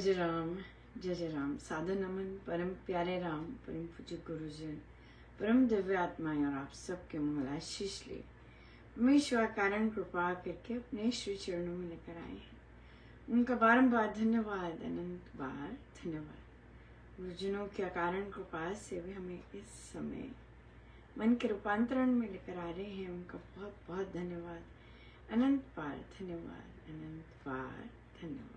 जय जय राम। सादर नमन परम प्यारे राम, परम पूज्य गुरुजन, परम दिव्य आत्माएं और आप सबके मंगल आशीष लिए परमेश्वर कारण कृपा करके अपने श्री चरणों में लेकर आए हैं। उनका बारंबार धन्यवाद, अनंत बार धन्यवाद। गुरुजनों के कारण कृपा से भी हमें इस समय मन के रूपांतरण में लेकर आ रहे हैं। उनका बहुत बहुत धन्यवाद, अनंत बार धन्यवाद, अनंत बार धन्यवाद।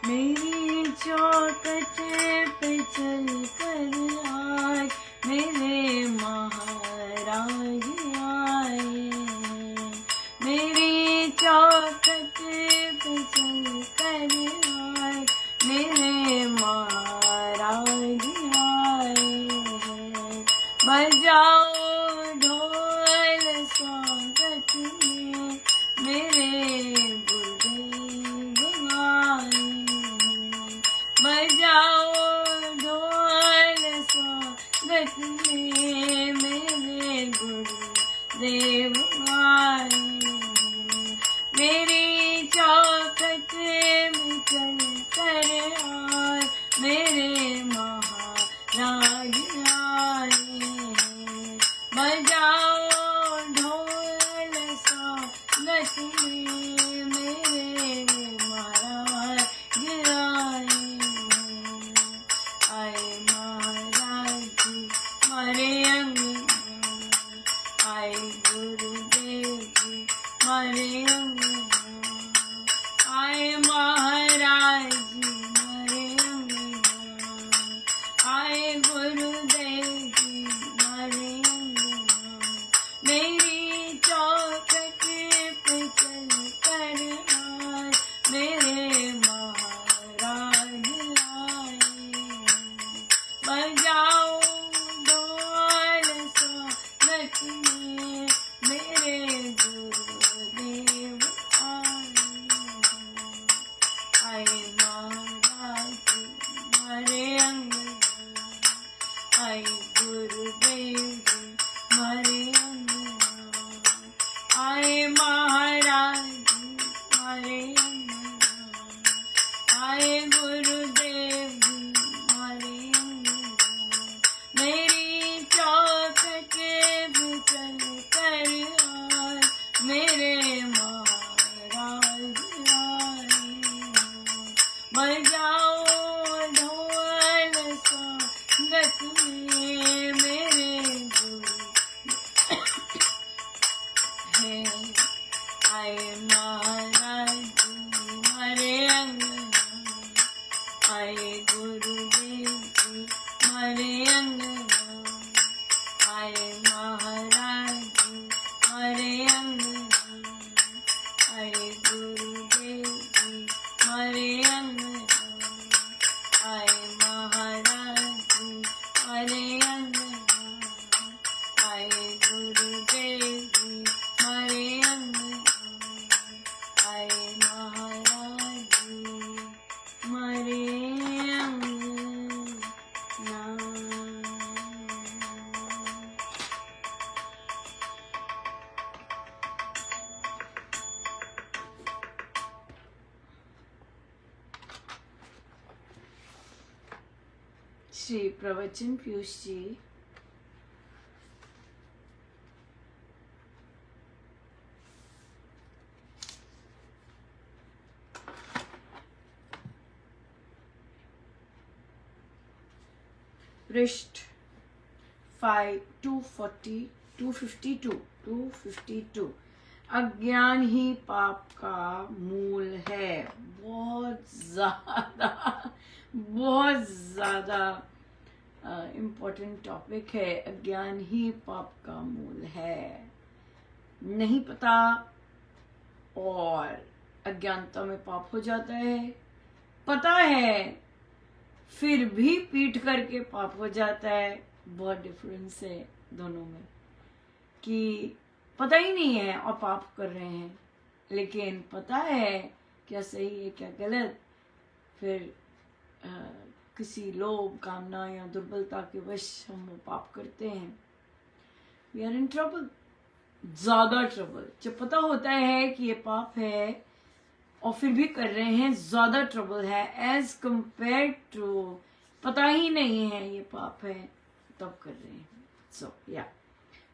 मेरी चौखट पे चल कर आज मेरे महाराज आए। मेरी चौखट पे चल कर आज मेरे महाराज आए। बजाओ ढोल स्वागत में मेरे गुरुदेव आए। बजाओ ढोल स्वागत में मेरे गुरुदेव आए। मेरी चौखट में चल कर आए मेरे महाराज आए। बजाओ ढोल स्वागत में मेरे महाराज आए। आए महाराज जी हमारे अंग, आए गुरुदेव जी हमारे अंग, आए महाराज जी हमारे अंग, आए गुरुदेव जी हमारे अंग। मेरी चौखट पे चल कर आज मेरे महाराज आए। बजाओ ढोल स्वागत में मेरे गुरुदेव आए। आए महाराज जी हमारे अंग, आए गुरुदेव जी हमारे अंग, आए महाराज जी हमारे अंग, आए गुरुदेव जी हमारे अंग। मेरी चौखट पे चल कर आज मेरे महाराज आए। बजाओ ढोल स्वागत में मेरे गुरु हैं। आए महाराज जी हमारे अंग, आए गुरुदेव जी हमारे अंग, आए महाराज जी हमारे अंग, आए गुरुदेव जी हमारे अंग, आए महाराज जी हमारे अंग, आए गुरुदेव जी हमारे अंग, आए महाराज जी हमारे अंग। श्री प्रवचन पीयूष जी पृष्ठ 252 अज्ञान ही पाप का मूल है। बहुत ज्यादा इम्पोर्टेंट टॉपिक है। अज्ञान ही पाप का मूल है। नहीं पता और अज्ञानता में पाप हो जाता है। पता है फिर भी पीट करके पाप हो जाता है। बहुत डिफरेंस है दोनों में, कि पता ही नहीं है और पाप कर रहे हैं, लेकिन पता है क्या सही है क्या गलत, फिर किसी लोभ, कामना या दुर्बलता के वश हम वो पाप करते हैं, वी आर इन ट्रबल, ज्यादा ट्रबल। जब पता होता है कि ये पाप है और फिर भी कर रहे हैं, ज्यादा ट्रबल है एज कंपेयर टू पता ही नहीं है ये पाप है तब कर रहे हैं। सो या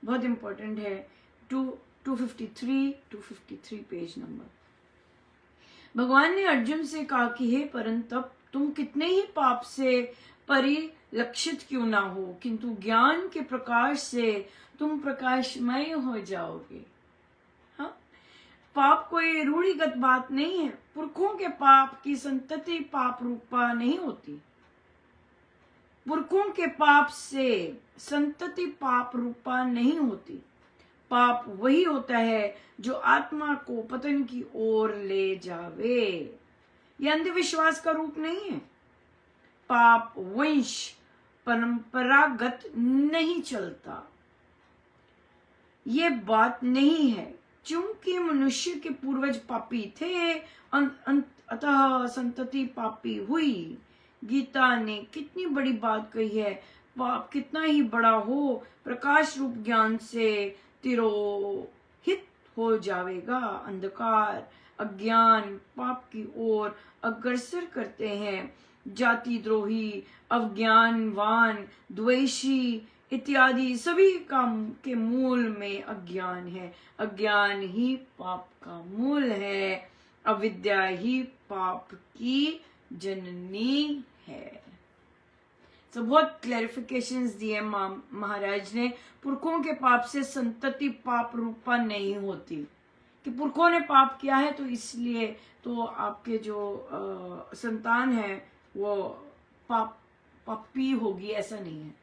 बहुत इंपॉर्टेंट है। 253 पेज नंबर। भगवान ने अर्जुन से कहा कि हे परंतप, तुम कितने ही पाप से परिलक्षित क्यों ना हो, किंतु ज्ञान के प्रकाश से तुम प्रकाशमय हो जाओगे। हाँ, पाप कोई रूढ़िगत बात नहीं है। पुरखों के पाप की संतति पाप रूपा नहीं होती। पुरखों के पाप से संतति पाप रूपा नहीं होती। पाप वही होता है जो आत्मा को पतन की ओर ले जावे। यह अंधविश्वास का रूप नहीं है। पाप वंश परंपरागत नहीं चलता। ये बात नहीं है चूंकि मनुष्य के पूर्वज पापी थे अतः संतति पापी हुई। गीता ने कितनी बड़ी बात कही है। पाप कितना ही बड़ा हो, प्रकाश रूप ज्ञान से तिरोहित हो जाएगा। अंधकार अज्ञान पाप की ओर अग्रसर करते हैं। जाति द्रोही, अज्ञानवान, द्वेषी इत्यादि सभी काम के मूल में अज्ञान है। अज्ञान ही पाप का मूल है। अविद्या ही पाप की जननी है। तो बहुत क्लैरिफिकेशंस दिए महाराज ने। पुरखों के पाप से संतति पाप रूपा नहीं होती कि पुरखों ने पाप किया है तो इसलिए तो आपके जो संतान है वो पापी होगी, ऐसा नहीं है।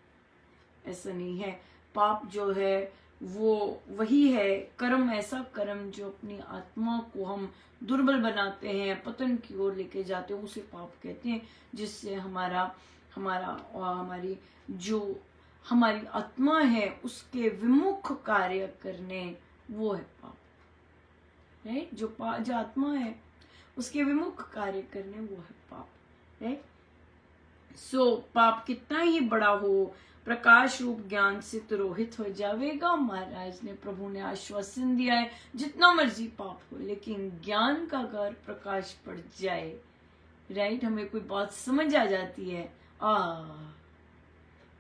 ऐसा नहीं है। पाप जो है वो वही है कर्म, ऐसा कर्म जो अपनी आत्मा को हम दुर्बल बनाते हैं, पतन की ओर लेके जाते हैं, उसे पाप कहते हैं। जिससे हमारी जो हमारी आत्मा है उसके विमुख कार्य करने, वो है पाप। राइट? जो आत्मा है उसके विमुख कार्य करने, वो है पाप। राइट? सो पाप कितना ही बड़ा हो, प्रकाश रूप ज्ञान से तिरोहित हो जाएगा। महाराज ने, प्रभु ने आश्वासन दिया है जितना मर्जी पाप हो लेकिन ज्ञान का अगर प्रकाश पड़ जाए, राइट, हमें कोई बात समझ आ जाती है,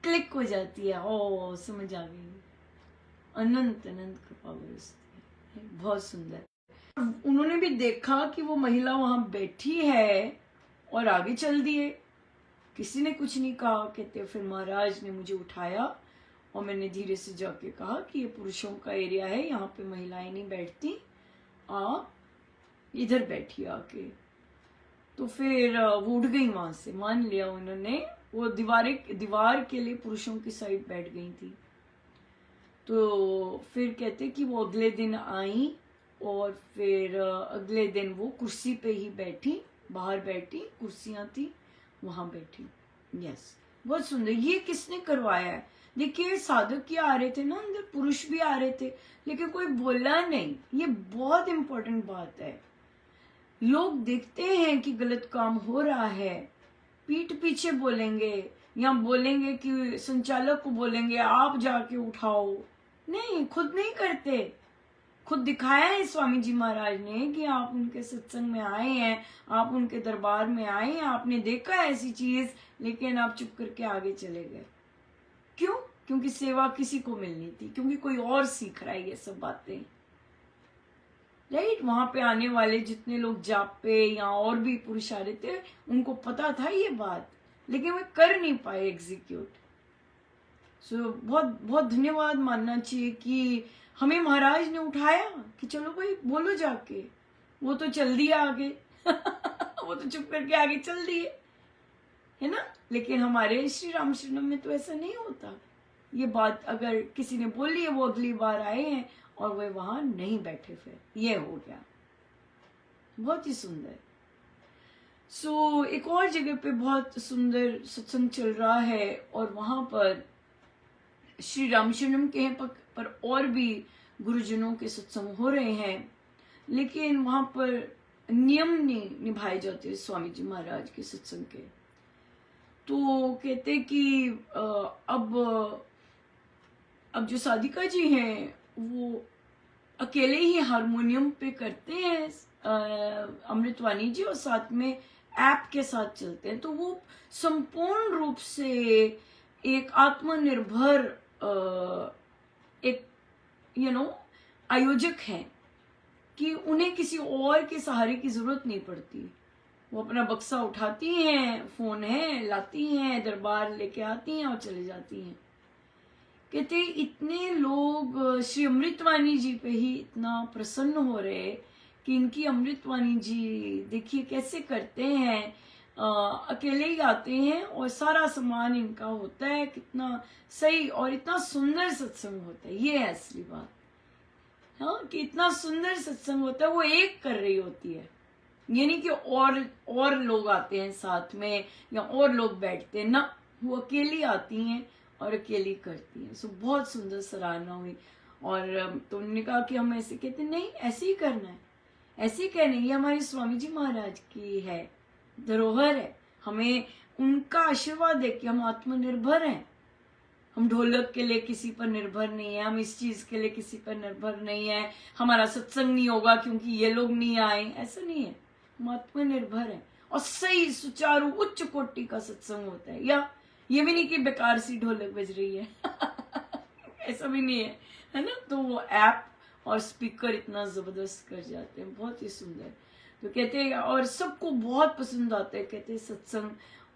क्लिक हो जाती है, ओ समझ आ गई, अनंत अनंत कृपा बरसती है। बहुत सुंदर। उन्होंने भी देखा कि वो महिला वहां बैठी है और आगे चल दिए। किसी ने कुछ नहीं कहा। कहते फिर महाराज ने मुझे उठाया और मैंने धीरे से जाके कहा कि ये पुरुषों का एरिया है, यहाँ पे महिलाएं नहीं बैठती, आप इधर बैठिए आके। तो फिर वो उठ गई वहां से, मान लिया उन्होंने। वो दीवार के लिए पुरुषों की साइड बैठ गई थी। तो फिर कहते कि वो अगले दिन आई और फिर अगले दिन वो कुर्सी पे ही बैठी, बाहर बैठी, कुर्सियां थी वहां बैठी। यस, बहुत सुंदर। ये किसने करवाया है? देखिए साधक ही आ रहे थे ना अंदर, पुरुष भी आ रहे थे, लेकिन कोई बोला नहीं। ये बहुत इंपॉर्टेंट बात है। लोग देखते हैं कि गलत काम हो रहा है, पीठ पीछे बोलेंगे या बोलेंगे कि संचालक को बोलेंगे आप जाके उठाओ। नहीं, खुद नहीं करते। खुद दिखाया है स्वामी जी महाराज ने कि आप उनके सत्संग में आए हैं, आप उनके दरबार में आए हैं, आपने देखा ऐसी चीज, लेकिन आप चुप करके आगे चले गए। क्यों? क्योंकि सेवा किसी को मिलनी थी, क्योंकि कोई और सीख रहा है ये सब बातें। राइट? वहां पे आने वाले जितने लोग जाप पे या और भी पुरुष आ रहे थे, उनको पता था ये बात, लेकिन वे कर नहीं पाए एग्जीक्यूट। सो बहुत बहुत धन्यवाद मानना चाहिए कि हमें महाराज ने उठाया कि चलो भाई बोलो जाके। वो तो चल दिया आगे वो तो चुप करके आगे चल दिए, है ना। लेकिन हमारे श्री राम शरणम में तो ऐसा नहीं होता। ये बात अगर किसी ने बोली है, वो अगली बार आए हैं और वे वहां नहीं बैठे, फिर ये हो गया। बहुत ही सुंदर। सो एक और जगह पे बहुत सुंदर सत्संग चल रहा है और वहां पर श्री रामशरणम के पर और भी गुरुजनों के सत्संग हो रहे हैं, लेकिन वहां पर नियम नहीं निभाए जाते स्वामी जी महाराज के सत्संग के। तो कहते कि अब जो साधिका जी हैं वो अकेले ही हारमोनियम पे करते हैं, अमृतवाणी जी, और साथ में ऐप के साथ चलते हैं। तो वो संपूर्ण रूप से एक आत्मनिर्भर एक आयोजक हैं कि उन्हें किसी और के सहारे की जरूरत नहीं पड़ती। वो अपना बक्सा उठाती हैं, फोन है लाती हैं, दरबार लेके आती हैं और चले जाती हैं। कहते इतने लोग श्री अमृतवाणी जी पे ही इतना प्रसन्न हो रहे कि इनकी अमृतवाणी जी देखिए कैसे करते हैं, अकेले ही आते हैं और सारा सामान इनका होता है, कितना सही और इतना सुंदर सत्संग होता है। ये है असली बात, हाँ, कि इतना सुंदर सत्संग होता है। वो एक कर रही होती है, ये नहीं कि और लोग आते हैं साथ में या और लोग बैठते हैं ना, वो अकेली आती हैं और अकेली करती हैं। सो बहुत सुंदर सराहना हुई। और तो उन्होंने कहा कि हम ऐसे कहते नहीं, ऐसे ही करना है, ऐसे ही कहना है। ये हमारे स्वामी जी महाराज की है, धरोहर है। हमें उनका आशीर्वाद है कि हम आत्मनिर्भर हैं। हम ढोलक के लिए किसी पर निर्भर नहीं है, हम इस चीज के लिए किसी पर निर्भर नहीं है, हमारा सत्संग नहीं होगा क्योंकि ये लोग नहीं आए, ऐसा नहीं है। हम आत्मनिर्भर है और सही सुचारू उच्च कोटि का सत्संग होता है। या ये भी नहीं कि बेकार सी ढोलक बज रही है ऐसा भी नहीं है ना। तो वो ऐप और स्पीकर इतना जबरदस्त कर जाते हैं, बहुत ही सुंदर। तो कहते हैं और सबको बहुत पसंद आता है, कहते हैं सत्संग।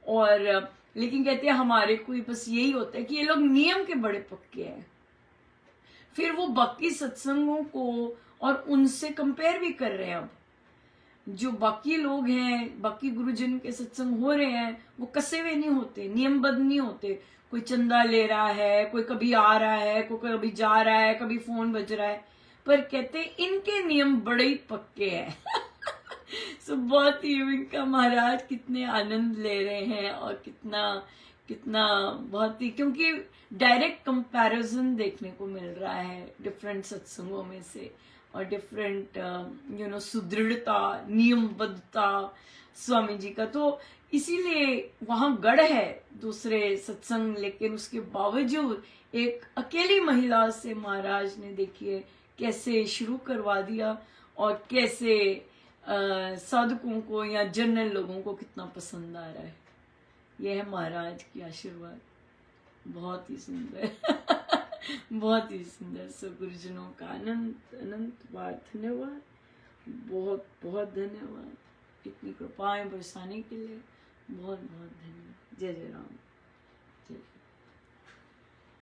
और लेकिन कहते हैं हमारे को बस यही होता है कि ये लोग नियम के बड़े पक्के हैं। फिर वो बाकी सत्संगों को और उनसे कंपेयर भी कर रहे हैं। अब जो बाकी लोग हैं, बाकी गुरुजन के सत्संग हो रहे हैं, वो कसे हुए नहीं होते, नियमबद्ध नहीं होते। कोई चंदा ले रहा है, कोई कभी आ रहा है, कोई कभी जा रहा है, कभी फोन बज रहा है। पर कहते इनके नियम बड़े ही पक्के हैं सो बहुत ही इनका महाराज कितने आनंद ले रहे हैं और कितना कितना बहुत ही, क्योंकि डायरेक्ट कंपैरिजन देखने को मिल रहा है डिफरेंट सत्संगों में से और डिफरेंट सुदृढ़ता, नियमबद्धता स्वामी जी का। तो इसीलिए वहां गढ़ है दूसरे सत्संग, लेकिन उसके बावजूद एक अकेली महिला से महाराज ने देखिए कैसे शुरू करवा दिया और कैसे साधकों को या जनरल लोगों को कितना पसंद आ रहा है। यह है महाराज की आशीर्वाद, बहुत ही सुंदर बहुत ही सुंदर। सो गुरुजनों का अनंत अनंत बार धन्यवाद, बहुत बहुत धन्यवाद। इतनी कृपाएं बरसाने के लिए बहुत बहुत धन्यवाद। जय जय राम, जय।